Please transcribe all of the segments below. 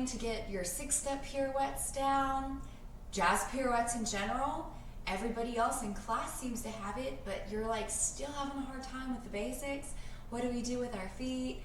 struggling to get your 6-step pirouettes down, jazz pirouettes in general, everybody else in class seems to have it, but you're like still having a hard time with the basics. What do we do with our feet?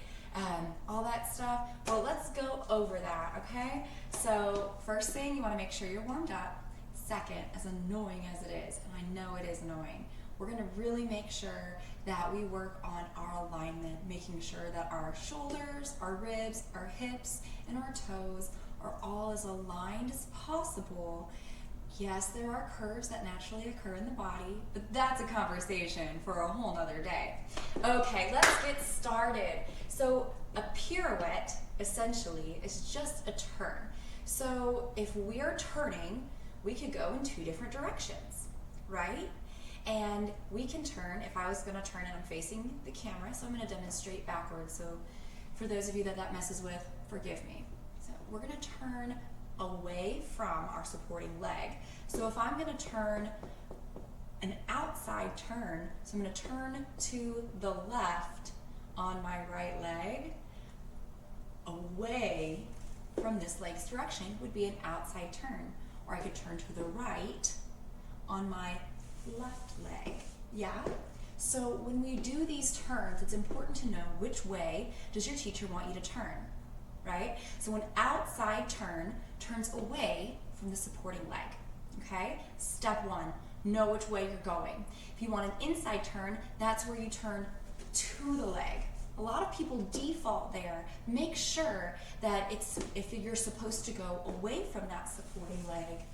All that stuff. Well, let's go over that, okay? So first thing, you want to make sure you're warmed up. Second, as annoying as it is, and I know it is annoying, we're going to really make sure that we work on our alignment, making sure that our shoulders, our ribs, our hips, and our toes are all as aligned as possible. Yes, there are curves that naturally occur in the body, but that's a conversation for a whole nother day. Okay, let's get started. So a pirouette, essentially, is just a turn. So if we're turning, we could go in 2 different directions, right? And we can turn, if I was gonna turn and I'm facing the camera, so I'm gonna demonstrate backwards. So for those of you that messes with, forgive me. So we're gonna turn away from our supporting leg. So if I'm gonna turn an outside turn, so I'm gonna turn to the left on my right leg, away from this leg's direction would be an outside turn. Or I could turn to the right on my left leg. Yeah? So when we do these turns, it's important to know which way does your teacher want you to turn, right? So an outside turn turns away from the supporting leg, okay? Step 1, know which way you're going. If you want an inside turn, that's where you turn to the leg. A lot of people default there. Make sure that if you're supposed to go away from that supporting leg,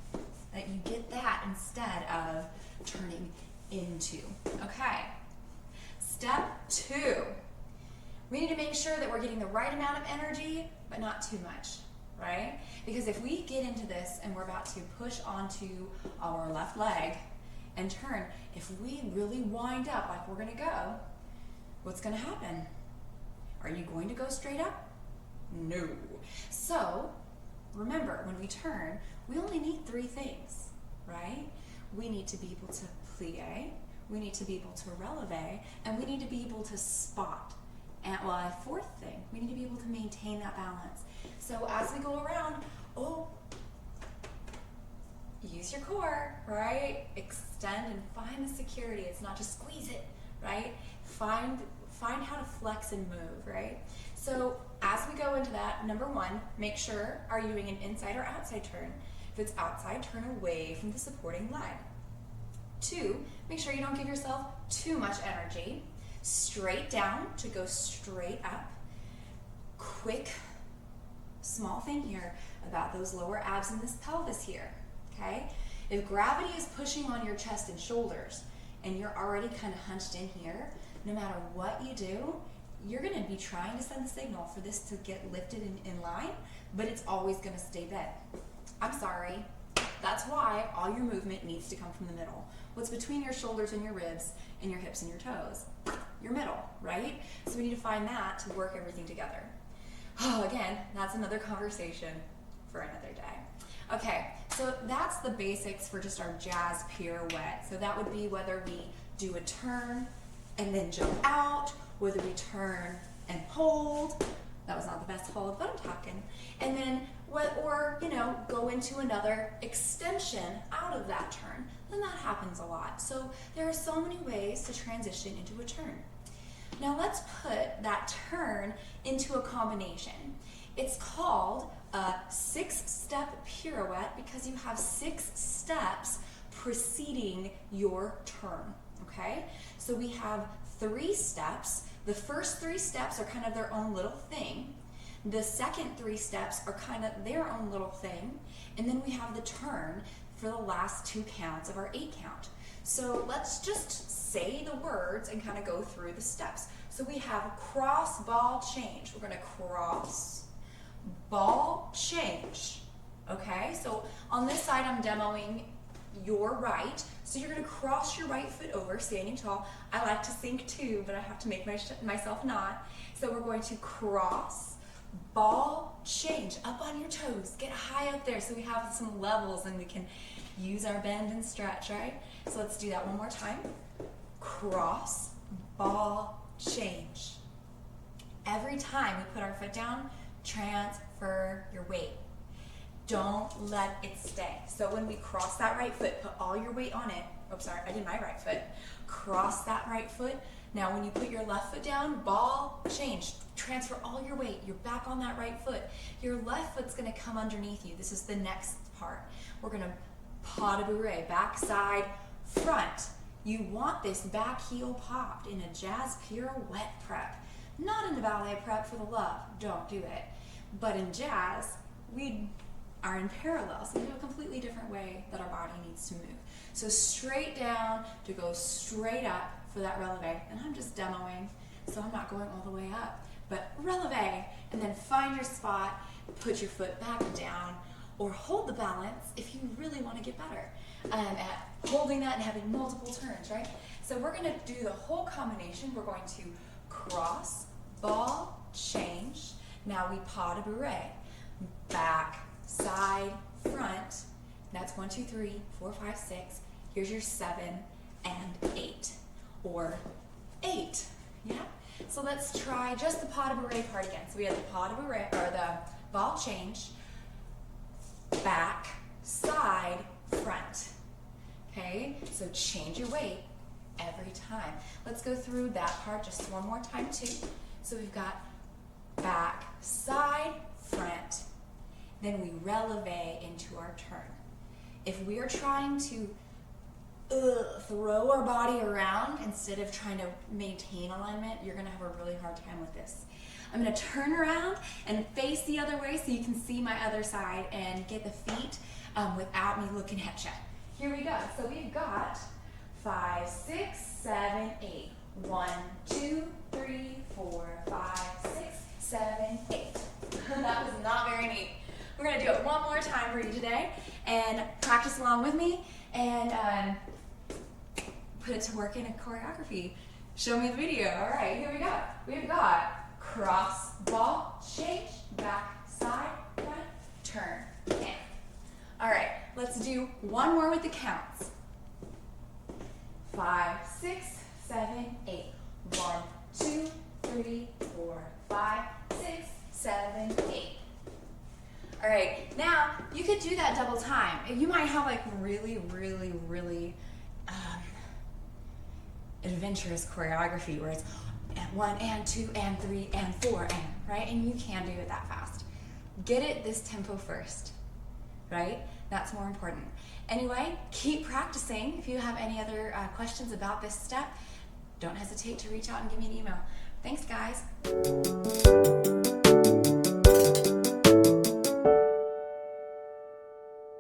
that you get that instead of turning into. Okay. Step 2. We need to make sure that we're getting the right amount of energy, but not too much, right? Because if we get into this and we're about to push onto our left leg and turn, if we really wind up like we're gonna go, what's gonna happen? Are you going to go straight up? No. So, remember, when we turn, we only need 3 things, right? We need to be able to plie, we need to be able to releve, and we need to be able to spot. And well, a 4th thing, we need to be able to maintain that balance. So as we go around, use your core, right? Extend and find the security. It's not just squeeze it, right? Find how to flex and move, right? So as we go into that, number 1, make sure, are you doing an inside or outside turn? If it's outside, turn away from the supporting leg. 2, make sure you don't give yourself too much energy. Straight down to go straight up. Quick, small thing here about those lower abs and this pelvis here, okay? If gravity is pushing on your chest and shoulders and you're already kind of hunched in here, no matter what you do, you're gonna be trying to send the signal for this to get lifted in line, but it's always gonna stay bent. I'm sorry. That's why all your movement needs to come from the middle. What's between your shoulders and your ribs and your hips and your toes? Your middle, right? So we need to find that to work everything together. Oh, again, that's another conversation for another day. Okay, so that's the basics for just our jazz pirouette. So that would be whether we do a turn and then jump out, whether we turn and hold. That was not the best hold, but I'm talking. And then, or go into another extension out of that turn. And that happens a lot. So there are so many ways to transition into a turn. Now let's put that turn into a combination. It's called a 6-step pirouette because you have 6 steps preceding your turn, okay? So we have 3 steps. The first 3 steps are kind of their own little thing. The second 3 steps are kind of their own little thing. And then we have the turn for the last 2 counts of our 8 count. So let's just say the words and kind of go through the steps. So we have cross, ball, change. We're going to cross, ball, change. Okay, so on this side I'm demoing your right. So you're going to cross your right foot over, standing tall. I like to think too, but I have to make myself not. So we're going to cross, ball, change, up on your toes. Get high up there so we have some levels and we can use our bend and stretch, right? So let's do that one more time. Cross, ball, change. Every time we put our foot down, transfer transfer your weight. Don't let it stay. So when we cross that right foot, put all your weight on it. Oh, sorry, I did my right foot. Cross that right foot. Now when you put your left foot down, ball change. Transfer all your weight. You're back on that right foot. Your left foot's gonna come underneath you. This is the next part. We're gonna pas de bourrée, back, side, front. You want this back heel popped in a jazz pirouette prep. Not in the ballet prep for the love, don't do it. But in jazz, we are in parallel, so we have a completely different way that our body needs to move. So straight down to go straight up for that releve. And I'm just demoing, so I'm not going all the way up. But releve, and then find your spot, put your foot back down, or hold the balance if you really want to get better at holding that and having multiple turns, right? So we're going to do the whole combination. We're going to cross, ball, change. Now we pas de bourrée, back, side, front. That's 1, 2, 3, 4, 5, 6. Here's your 7 and 8, or 8. Yeah. So let's try just the pas de bourrée part again. So we have the pas de bourrée, or the ball change, back, side, front. Okay. So change your weight every time. Let's go through that part just one more time too. So we've got back, side, front. Then we releve into our turn. If we are trying to throw our body around instead of trying to maintain alignment, you're gonna have a really hard time with this. I'm gonna turn around and face the other way so you can see my other side and get the feet without me looking at you. Here we go. So we've got 5, 6, 7, 8. 1, 2, 3, 4, 5, 6, 7, 8. That was not very neat. We're gonna do it one more time for you today and practice along with me and put it to work in a choreography. Show me the video. All right, here we go. We've got cross, ball, change, back, side, front, turn, in. All right, let's do one more with the counts. 5, 6, 7, 8. 1, 2, 3, 4, 5, 6, 7, 8. All right, now you could do that double time. You might have like really adventurous choreography where it's 1 and 2 and 3 and 4 and, right? And you can do it that fast. Get it this tempo first, right? That's more important. Anyway, keep practicing. If you have any other questions about this step, don't hesitate to reach out and give me an email. Thanks, guys.